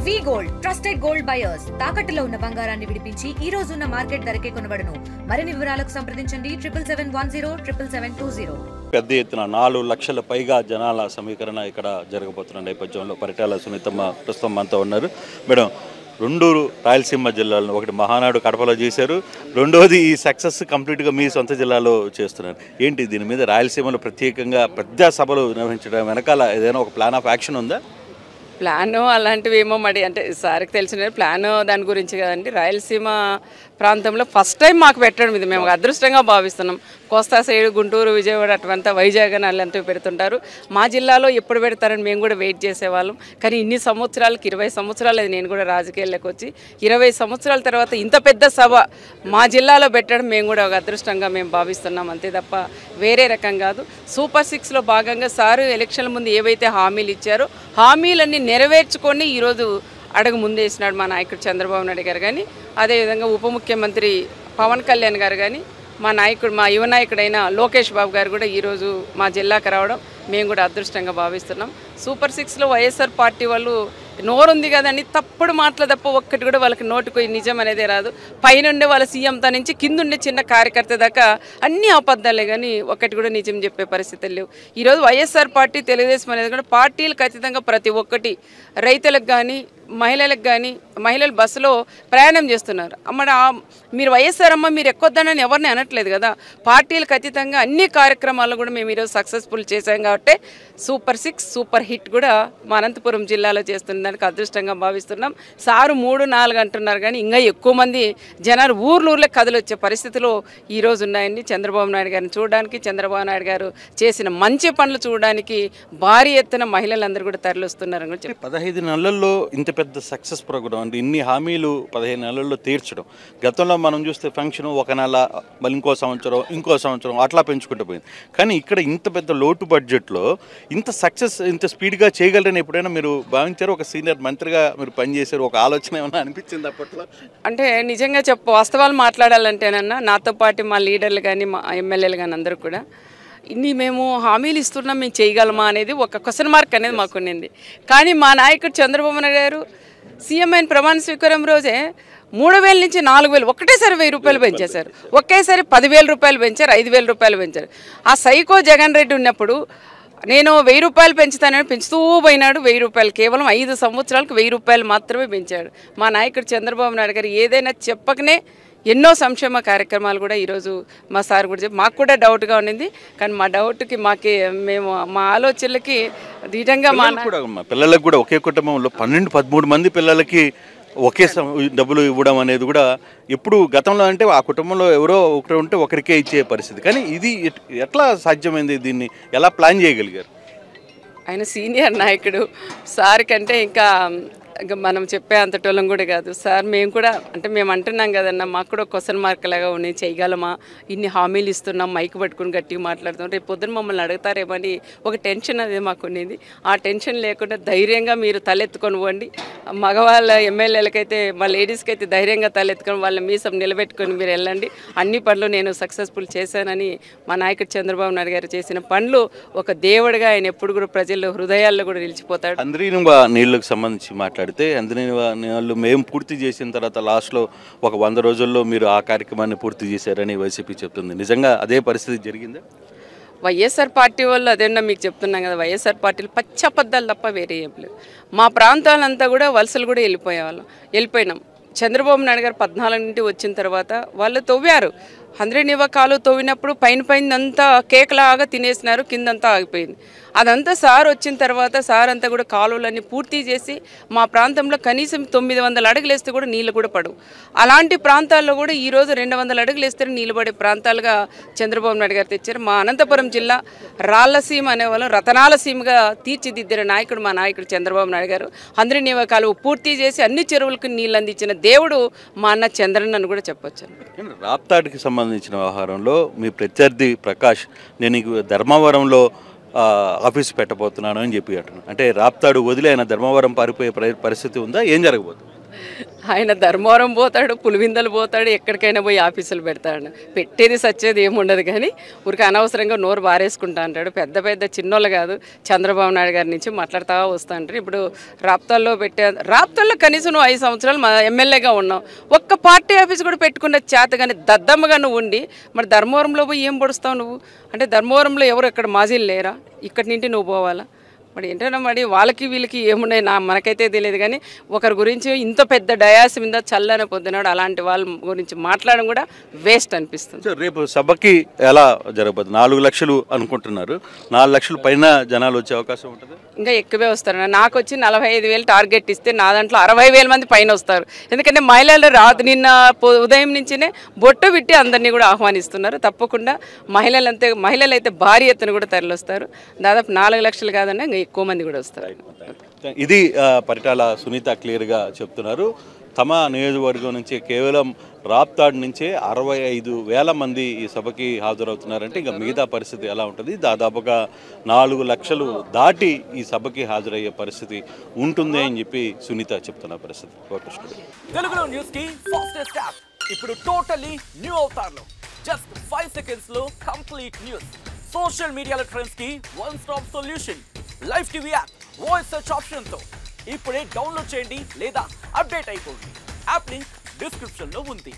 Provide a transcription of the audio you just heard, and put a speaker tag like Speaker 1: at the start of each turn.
Speaker 1: వి gold trusted gold buyers తాకట్టులో ఉన్న బంగారాన్ని విడిపించి ఈ రోజు ఉన్న మార్కెట్ ధరకే కొనబడును. మరిన్ని వివరాలకు సంప్రదించండి 77107720.
Speaker 2: పెద్ద ఎత్తున 4 లక్షల పైగా జనాల సమీకరణ ఇక్కడ జరగబోతున్న నేపథ్యంలో పరిటాల సునీతమ్మ ప్రస్తుతం మనతో ఉన్నారు. మేడం, 2 రాయలసీమ జిల్లాలను, ఒకటి మహానాడు కడపలో చేశారు, రెండోది ఈ సక్సెస్ కంప్లీట్గా మీ సొంత జిల్లాలో చేస్తున్నారు. ఏంటి దీని మీద రాయలసీమలో ప్రత్యేకంగా పెద్ద సభలు నిర్వహించడం వెనకాల ఏదైనా ఒక ప్లాన్ ఆఫ్ యాక్షన్ ఉందా?
Speaker 3: ప్లాను అలాంటివి ఏమో మరి అంటే సార్కి తెలిసిన ప్లాను దాని గురించి కదండి. రాయలసీమ ప్రాంతంలో ఫస్ట్ టైం మాకు పెట్టడం ఇది మేము అదృష్టంగా భావిస్తున్నాం. కోస్తా సైడ్ గుంటూరు, విజయవాడ అటువంతా వైజాగ్ అని అలాంటివి పెడుతుంటారు. మా జిల్లాలో ఎప్పుడు పెడతారని మేము కూడా వెయిట్ చేసేవాళ్ళం. కానీ ఇన్ని సంవత్సరాలకి 20 సంవత్సరాలు అది నేను కూడా రాజకీయాల్లోకి వచ్చి 20 సంవత్సరాల తర్వాత ఇంత పెద్ద సభ మా జిల్లాలో పెట్టడం మేము కూడా ఒక అదృష్టంగా మేము భావిస్తున్నాం. అంతే తప్ప వేరే రకం కాదు. సూపర్ 6లో భాగంగా సారు ఎలక్షన్ల ముందు ఏవైతే హామీలు ఇచ్చారో హామీలన్నీ నెరవేర్చుకొని ఈరోజు అడుగు ముందేసినాడు మా నాయకుడు చంద్రబాబు నాయుడు గారు. కానీ అదేవిధంగా ఉప ముఖ్యమంత్రి పవన్ కళ్యాణ్ గారు కానీ మా యువ నాయకుడైన లోకేష్ బాబు గారు కూడా ఈరోజు మా జిల్లాకు రావడం మేము కూడా అదృష్టంగా భావిస్తున్నాం. సూపర్ 6లో వైఎస్ఆర్ పార్టీ వాళ్ళు నోరుంది కదండి, తప్పుడు మాటలు తప్ప ఒక్కటి కూడా వాళ్ళకి నోటుకు నిజం అనేది రాదు. పైనుండే వాళ్ళ సీఎంతో నుంచి కిందుండే చిన్న కార్యకర్త దాకా అన్ని అబద్ధాలే కానీ ఒక్కటి కూడా నిజం చెప్పే పరిస్థితులు లేవు. ఈరోజు వైఎస్ఆర్ పార్టీ, తెలుగుదేశం అనేది కూడా పార్టీలు ఖచ్చితంగా ప్రతి ఒక్కటి రైతులకు కానీ మహిళలకు కానీ, మహిళలు బస్సులో ప్రయాణం చేస్తున్నారు. మీరు వైఎస్ఆర్ అమ్మ మీరు ఎక్కొద్దానని ఎవరిని అనట్లేదు కదా. పార్టీలు ఖచ్చితంగా అన్ని కార్యక్రమాలు కూడా మేము ఈరోజు సక్సెస్ఫుల్ చేశాం కాబట్టి సూపర్ 6 సూపర్ హిట్ కూడా మా అనంతపురం జిల్లాలో చేస్తున్నందుకు అదృష్టంగా భావిస్తున్నాం. సారు 3-4 అంటున్నారు కానీ ఇంకా ఎక్కువ మంది జనాలు ఊర్లూర్లే కథలు వచ్చే పరిస్థితిలో ఈరోజు ఉన్నాయండి. చంద్రబాబు నాయుడు గారిని చూడడానికి, చంద్రబాబు నాయుడు గారు చేసిన మంచి పనులు చూడడానికి భారీ ఎత్తున మహిళలందరూ కూడా తరలిస్తున్నారని కూడా చెప్పి
Speaker 2: 15 నెలల్లో ఇంత పెద్ద సక్సెస్ ప్రోగ్రామ్ అంటే ఇన్ని హామీలు 15 నెలల్లో తీర్చడం. గతంలో మనం చూస్తే ఫంక్షన్ 1 నెల, మళ్ళీ ఇంకో సంవత్సరం అట్లా పెంచుకుంటూ పోయింది. కానీ ఇక్కడ ఇంత పెద్ద లోటు బడ్జెట్లో ఇంత సక్సెస్ ఇంత స్పీడ్గా చేయగలరని ఎప్పుడైనా మీరు భావించారు? ఒక సీనియర్ మంత్రిగా మీరు పనిచేశారు, ఒక ఆలోచన ఏమైనా అనిపించింది అప్పట్లో? అంటే
Speaker 3: నిజంగా వాస్తవాలు మాట్లాడాలంటేనన్నా నాతో పాటు మా లీడర్లు కానీ మా ఎమ్మెల్యేలు కానీ అందరూ కూడా ఇన్ని మేము హామీలు ఇస్తున్నాం, మేము చేయగలమా అనేది ఒక క్వశ్చన్ మార్క్ అనేది మాకు ఉన్నింది. కానీ మా నాయకుడు చంద్రబాబు నాయుడు గారు సీఎం అయిన ప్రమాణ స్వీకారం రోజే 3,000 నుంచి 4,000 ఒకటేసారి 1,000 రూపాయలు పెంచేశారు. ఒకేసారి 10,000 రూపాయలు పెంచారు, 5,000 రూపాయలు పెంచారు. ఆ సైకో జగన్ రెడ్డి ఉన్నప్పుడు నేను 1,000 రూపాయలు పెంచుతానని పెంచుతూ పోయినాడు. 1,000 రూపాయలు కేవలం 5 సంవత్సరాలకు 1,000 రూపాయలు మాత్రమే పెంచాడు. మా నాయకుడు చంద్రబాబు నాయుడు గారు ఏదైనా చెప్పకనే ఎన్నో సంక్షేమ కార్యక్రమాలు కూడా ఈరోజు మా సార్ కూడా చెప్పి మాకు కూడా డౌట్గా ఉండింది. కానీ మా డౌట్కి మేము మా ఆలోచనలకి ధీటంగా
Speaker 2: పిల్లలకు కూడా ఒకే కుటుంబంలో 12-13 మంది పిల్లలకి ఒకే డబ్బులు ఇవ్వడం అనేది కూడా ఎప్పుడు గతంలో అంటే ఆ కుటుంబంలో ఎవరో ఒకరు ఉంటే ఒకరికే ఇచ్చే పరిస్థితి. కానీ ఇది ఎట్లా సాధ్యమైంది? దీన్ని ఎలా ప్లాన్ చేయగలిగారు?
Speaker 3: ఆయన సీనియర్ నాయకుడు సార్ కంటే ఇంకా మనం చెప్పే అంతటోళ్ళం కూడా కాదు సార్. మేము కూడా అంటే మేము అంటున్నాం కదన్నా, మాకు కూడా క్వశ్చన్ మార్క్ లాగా ఉన్నాయి. చేయగలమా? ఇన్ని హామీలు ఇస్తున్నాం, మైక్ పట్టుకుని గట్టిగా మాట్లాడుతాం, రేపు పొద్దున మమ్మల్ని అడుగుతారేమని ఒక టెన్షన్ అనేది మాకు ఉన్నది. ఆ టెన్షన్ లేకుండా ధైర్యంగా మీరు తలెత్తుకొని పోండి. మగవాళ్ళ ఎమ్మెల్యేలకైతే, మా లేడీస్కి అయితే ధైర్యంగా తలెత్తుకొని వాళ్ళ మీసం నిలబెట్టుకొని మీరు వెళ్ళండి. అన్ని పనులు నేను సక్సెస్ఫుల్ చేశానని మా నాయకుడు చంద్రబాబు నాయుడు గారు చేసిన పనులు ఒక దేవుడిగా ఆయన ఎప్పుడు కూడా ప్రజల్లో హృదయాల్లో కూడా నిలిచిపోతాడు.
Speaker 2: అందరిని నీళ్ళకు సంబంధించి మాట్లాడితే అందరినీ మేము పూర్తి చేసిన తర్వాత లాస్ట్లో ఒక 100 రోజుల్లో మీరు ఆ కార్యక్రమాన్ని పూర్తి చేశారని వైసీపీ చెప్తుంది. నిజంగా అదే పరిస్థితి జరిగిందా?
Speaker 3: వైఎస్ఆర్ పార్టీ వాళ్ళు అదేనా మీకు చెప్తున్నాం కదా, వైఎస్ఆర్ పార్టీలు పచ్చబద్దాలు తప్ప వేరే ఏం లేవు. మా ప్రాంతాలంతా కూడా వలసలు కూడా వెళ్ళిపోయినాం. చంద్రబాబు నాయుడు గారు 14 నుండి వచ్చిన తర్వాత వాళ్ళు తవ్వారు. 100 నివ్వకాలు తవ్వినప్పుడు పైన అంతా కేక్లాగా తినేసినారు, కిందంతా ఆగిపోయింది. అదంతా సార్ వచ్చిన తర్వాత సార్ అంతా కూడా కాలువలన్నీ పూర్తి చేసి మా ప్రాంతంలో కనీసం 900 అడుగులు వేస్తే కూడా నీళ్ళు కూడా పడవు. అలాంటి ప్రాంతాల్లో కూడా ఈరోజు 200 అడుగులు వేస్తే నీళ్ళు పడే ప్రాంతాలుగా చంద్రబాబు నాయుడు గారు తెచ్చారు. మా అనంతపురం జిల్లా రాళ్లసీమ అనేవాళ్ళు రతనాల సీమగా తీర్చిదిద్దిన నాయకుడు మా నాయకుడు చంద్రబాబు నాయుడు గారు. 100 నివ్వకాలు పూర్తి చేసి అన్ని చెరువులకు నీళ్ళు అందించిన దేవుడు మా అన్న చంద్రన్ అని కూడా చెప్పొచ్చు.
Speaker 2: రాప్తాడ్కి సంబంధించిన వ్యవహారంలో మీ ప్రత్యర్థి ప్రకాష్ నేను ధర్మవరంలో ఆఫీస్ పెట్టబోతున్నాను అని చెప్పి అంటున్నాను. అంటే రాప్తాడు వదిలి ఆయన ధర్మవరం పారిపోయే పరిస్థితి ఉందా? ఏం జరగబోతుంది?
Speaker 3: ఆయన ధర్మవరం పోతాడు, పులివిందలు పోతాడు, ఎక్కడికైనా పోయి ఆఫీసులు పెడతాడు. పెట్టేది సచ్చేది ఏముండదు, కానీ ఊరికి అనవసరంగా నోరు బారేసుకుంటా అంటాడు. పెద్ద పెద్ద చిన్నోళ్ళు కాదు, చంద్రబాబు నాయుడు గారి నుంచి మాట్లాడుతూ వస్తూ అంటారు. ఇప్పుడు రాప్తాల్లో కనీసం నువ్వు 5 సంవత్సరాలు మా ఎమ్మెల్యేగా ఉన్నావు, ఒక్క పార్టీ ఆఫీస్ కూడా పెట్టుకున్న చేత కానీ దద్దమ్మగా నువ్వు ఉండి మరి ధర్మవరంలో పోయి ఏం పొడుస్తావు నువ్వు? అంటే ధర్మవరంలో ఎవరు ఇక్కడ మాజీలు లేరా? ఇక్కడి నుండి నువ్వు పోవాలా? మరి ఏంటంటే మరి వాళ్ళకి వీళ్ళకి ఏమున్నాయి మనకైతే తెలియదు, కానీ ఒకరి గురించి ఇంత పెద్ద డయాస్ మీద చల్లని పొద్దునాడు అలాంటి వాళ్ళ గురించి మాట్లాడడం కూడా వేస్ట్ అనిపిస్తుంది.
Speaker 2: రేపు సభకి ఎలా జరగబోతుంది? 4 లక్షలు అనుకుంటున్నారు, 4 లక్షల పైన జనాలు వచ్చే అవకాశం ఉంటుంది.
Speaker 3: ఇంకా ఎక్కువే వస్తారు. నాకు వచ్చి 45,000 టార్గెట్ ఇస్తే నా దాంట్లో 60,000 మంది పైన వస్తారు. ఎందుకంటే మహిళలు నిన్న ఉదయం నుంచినే బొట్టు పెట్టి అందరినీ కూడా ఆహ్వానిస్తున్నారు. తప్పకుండా మహిళలైతే భారీ ఎత్తున కూడా తరలిస్తారు. దాదాపు 4 లక్షలు కాదన్నా ఇంకా ఎక్కువ మంది కూడా వస్తారు.
Speaker 2: ఇది పరిటాల సునీత క్లియర్గా చెప్తున్నారు. తమ నియోజకవర్గం నుంచి కేవలం రాప్తాడ్ నుంచే 65,000 మంది ఈ సభకి హాజరవుతున్నారంటే ఇంకా మిగతా పరిస్థితి ఎలా ఉంటుంది? దాదాపుగా 4 లక్షలు దాటి ఈ సభకి హాజరయ్యే పరిస్థితి ఉంటుంది అని చెప్పి సునీత చెప్తున్న పరిస్థితి.
Speaker 4: తెలుగులో న్యూస్ కి ఫాస్టెస్ట్ యాప్ ఇప్పుడు టోటల్లీ న్యూ అవతార్లో జస్ట్ 5 సెకండ్స్ లో కంప్లీట్ న్యూస్. సోషల్ మీడియాలో ట్రెండ్స్ కి one stop solution. Live TV app voice search option తో ఇప్పుడే డౌన్లోడ్ చేయండి లేదా అప్డేట్ అయిపోండి. యాప్ లింక్ డిస్క్రిప్షన్ లో ఉంది.